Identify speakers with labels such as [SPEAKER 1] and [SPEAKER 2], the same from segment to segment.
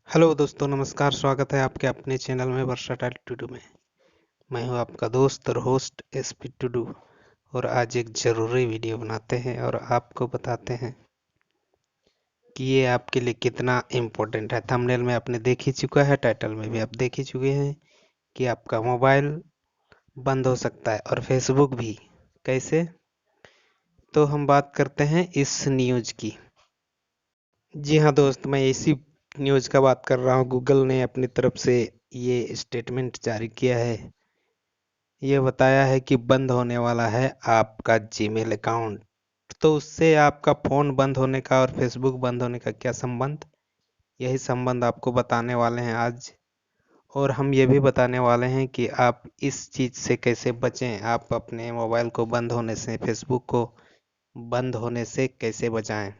[SPEAKER 1] Hello दोस्तों, नमस्कार। स्वागत है आपके अपने चैनल में वर्साटाइल टुडू में। मैं हूं आपका दोस्त और होस्ट एसपी टुडू। और आज एक ज़रूरी वीडियो बनाते हैं और आपको बताते हैं कि ये आपके लिए कितना इम्पोर्टेंट है। थंबनेल में आपने देख ही चुका है, टाइटल में भी आप देख ही चुके हैं कि आपका मोबाइल बंद हो सकता है और फेसबुक भी। कैसे? तो हम बात करते हैं इस न्यूज़ की। जी हाँ दोस्त, मैं इसी न्यूज़ का बात कर रहा हूँ। गूगल ने अपनी तरफ से ये स्टेटमेंट जारी किया है। ये बताया है कि बंद होने वाला है आपका जीमेल अकाउंट। तो उससे आपका फ़ोन बंद होने का और फेसबुक बंद होने का क्या संबंध? यही संबंध आपको बताने वाले हैं आज। और हम ये भी बताने वाले हैं कि आप इस चीज़ से कैसे बचें। आप अपने मोबाइल को बंद होने से, फेसबुक को बंद होने से कैसे बचाएं।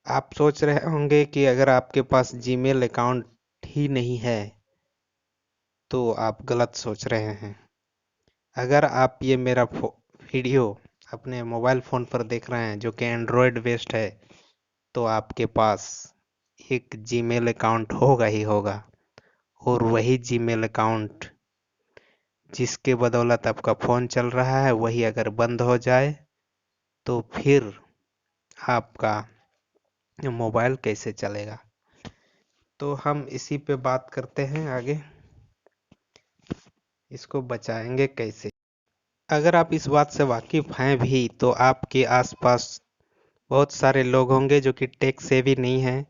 [SPEAKER 1] आप सोच रहे होंगे कि अगर आपके पास जीमेल अकाउंट ही नहीं है तो आप गलत सोच रहे हैं। अगर आप ये मेरा वीडियो अपने मोबाइल फ़ोन पर देख रहे हैं जो कि एंड्रॉयड बेस्ड है, तो आपके पास एक जीमेल अकाउंट होगा ही होगा। और वही जीमेल अकाउंट जिसके बदौलत आपका फ़ोन चल रहा है, वही अगर बंद हो जाए तो फिर आपका मोबाइल कैसे चलेगा। तो हम इसी पे बात करते हैं आगे, इसको बचाएंगे कैसे। अगर आप इस बात से वाकिफ़ हैं भी तो आपके आसपास बहुत सारे लोग होंगे जो कि टेक सेवी नहीं हैं।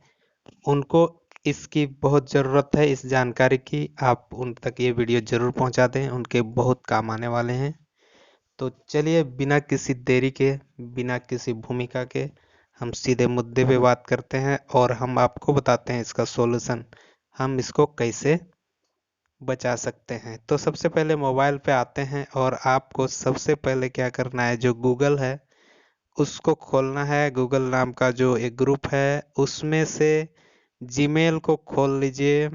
[SPEAKER 1] उनको इसकी बहुत ज़रूरत है, इस जानकारी की। आप उन तक ये वीडियो ज़रूर पहुंचा दें, उनके बहुत काम आने वाले हैं। तो चलिए बिना किसी देरी के, बिना किसी भूमिका के हम सीधे मुद्दे पे बात करते हैं और हम आपको बताते हैं इसका सॉल्यूशन। हम इसको कैसे बचा सकते हैं। तो सबसे पहले मोबाइल पे आते हैं और आपको सबसे पहले क्या करना है, जो गूगल है उसको खोलना है। गूगल नाम का जो एक ग्रुप है उसमें से जीमेल को खोल लीजिए।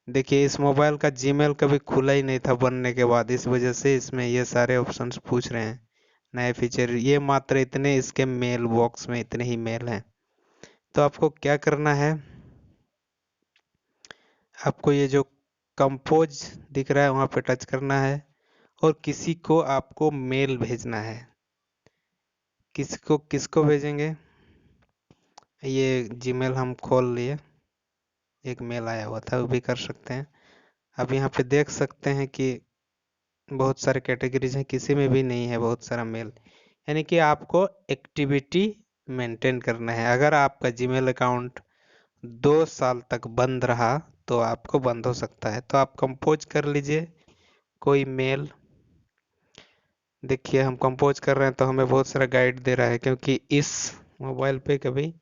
[SPEAKER 1] देखिए, इस मोबाइल का जीमेल कभी खुला ही नहीं था बनने के बाद, इस वजह से इसमें ये सारे ऑप्शंस पूछ रहे हैं। नए फीचर ये मात्र इतने, इसके मेल बॉक्स में इतने ही मेल हैं। तो आपको क्या करना है, आपको ये जो कंपोज दिख रहा है वहाँ पे टच करना है और किसी को आपको मेल भेजना है। किसको किसको भेजेंगे? ये जीमेल हम खोल लिए, एक मेल आया हुआ था, वो भी कर सकते हैं। अब यहाँ पे देख सकते हैं कि बहुत सारे कैटेगरीज हैं, किसी में भी नहीं है बहुत सारा मेल। यानी कि आपको एक्टिविटी मेंटेन करना है। अगर आपका जीमेल अकाउंट 2 साल तक बंद रहा तो आपको बंद हो सकता है। तो आप कंपोज कर लीजिए कोई मेल। देखिए, हम कंपोज कर रहे हैं तो हमें बहुत सारा गाइड दे रहा है, क्योंकि इस मोबाइल पे कभी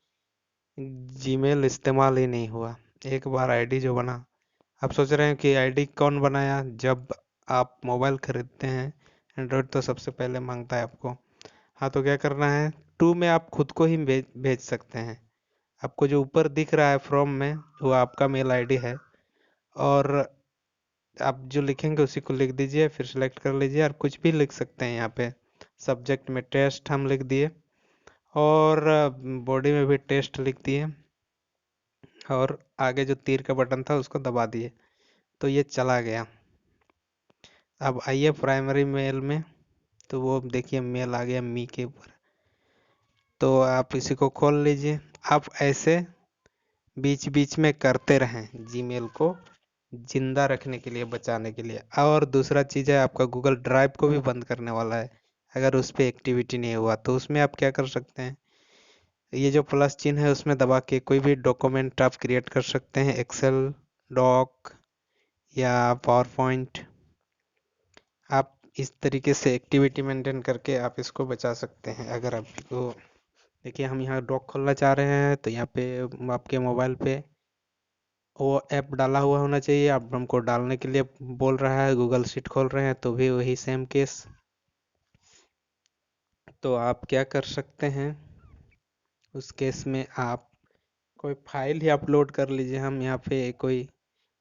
[SPEAKER 1] जीमेल इस्तेमाल ही नहीं हुआ। एक बार आईडी जो बना, आप सोच रहे हैं कि आईडी कौन बनाया। जब आप मोबाइल खरीदते हैं एंड्रॉयड तो सबसे पहले मांगता है आपको। हाँ, तो क्या करना है, टू में आप खुद को ही भेज सकते हैं। आपको जो ऊपर दिख रहा है फ्रॉम में, वो आपका मेल आईडी है। और आप जो लिखेंगे उसी को लिख दीजिए, फिर सेलेक्ट कर लीजिए और कुछ भी लिख सकते हैं। यहाँ पे सब्जेक्ट में टेस्ट हम लिख दिए और बॉडी में भी टेस्ट लिख दिए और आगे जो तीर का बटन था उसको दबा दिए, तो ये चला गया। अब आइए प्राइमरी मेल में, तो वो देखिए मेल आ गया मी के ऊपर। तो आप इसी को खोल लीजिए। आप ऐसे बीच बीच में करते रहें जीमेल को जिंदा रखने के लिए, बचाने के लिए। और दूसरा चीज़ है, आपका गूगल ड्राइव को भी बंद करने वाला है। अगर उस पर एक्टिविटी नहीं हुआ तो उसमें आप क्या कर सकते हैं, ये जो प्लस चिन्ह है उसमें दबा के कोई भी डॉक्यूमेंट आप क्रिएट कर सकते हैं, एक्सेल, डॉक या पावर पॉइंट। आप इस तरीके से एक्टिविटी मेंटेन करके आप इसको बचा सकते हैं। अगर आपको, देखिए हम यहाँ डॉक खोलना चाह रहे हैं तो यहाँ पे आपके मोबाइल पे वो ऐप डाला हुआ होना चाहिए। आप हमको डालने के लिए बोल रहा है, गूगल शीट खोल रहे हैं तो भी वही सेम केस। तो आप क्या कर सकते हैं, उस केस में आप कोई फाइल ही अपलोड कर लीजिए। हम यहाँ पे कोई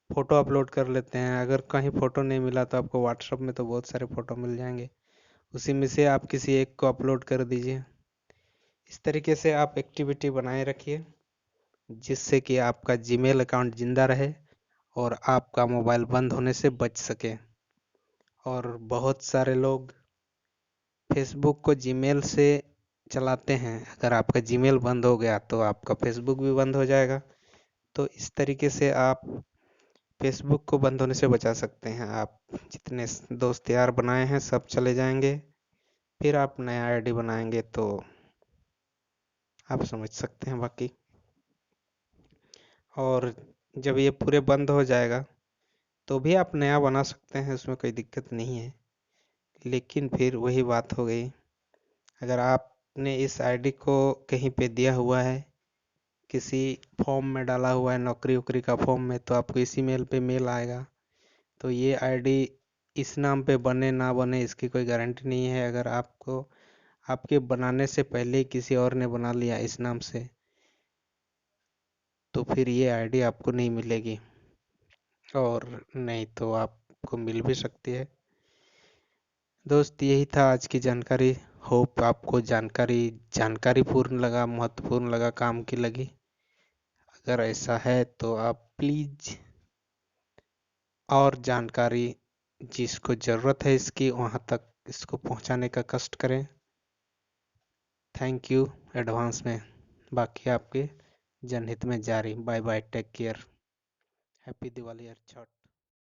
[SPEAKER 1] फ़ोटो अपलोड कर लेते हैं। अगर कहीं फ़ोटो नहीं मिला तो आपको व्हाट्सएप में तो बहुत सारे फ़ोटो मिल जाएंगे, उसी में से आप किसी एक को अपलोड कर दीजिए। इस तरीके से आप एक्टिविटी बनाए रखिए जिससे कि आपका जीमेल अकाउंट जिंदा रहे और आपका मोबाइल बंद होने से बच सके। और बहुत सारे लोग फेसबुक को जीमेल से चलाते हैं। अगर आपका जीमेल बंद हो गया तो आपका फेसबुक भी बंद हो जाएगा। तो इस तरीके से आप फेसबुक को बंद होने से बचा सकते हैं। आप जितने दोस्त यार बनाए हैं सब चले जाएंगे, फिर आप नया आईडी बनाएंगे तो आप समझ सकते हैं बाकी। और जब ये पूरे बंद हो जाएगा तो भी आप नया बना सकते हैं, उसमें कोई दिक्कत नहीं है। लेकिन फिर वही बात हो गई, अगर आपने इस आईडी को कहीं पे दिया हुआ है, किसी फॉर्म में डाला हुआ है, नौकरी वोकरी का फॉर्म में, तो आपको इसी मेल पे मेल आएगा। तो ये आईडी इस नाम पे बने ना बने इसकी कोई गारंटी नहीं है। अगर आपको आपके बनाने से पहले ही किसी और ने बना लिया इस नाम से, तो फिर ये आईडी आपको नहीं मिलेगी, और नहीं तो आपको मिल भी सकती है। दोस्त यही था आज की जानकारी। होप आपको जानकारी पूर्ण लगा, महत्वपूर्ण लगा, काम की लगी। अगर ऐसा है तो आप प्लीज़ और जानकारी जिसको ज़रूरत है इसकी वहाँ तक इसको पहुँचाने का कष्ट करें। थैंक यू एडवांस में। बाकी आपके जनहित में जारी। Bye bye, take care, happy Diwali, अच्छा।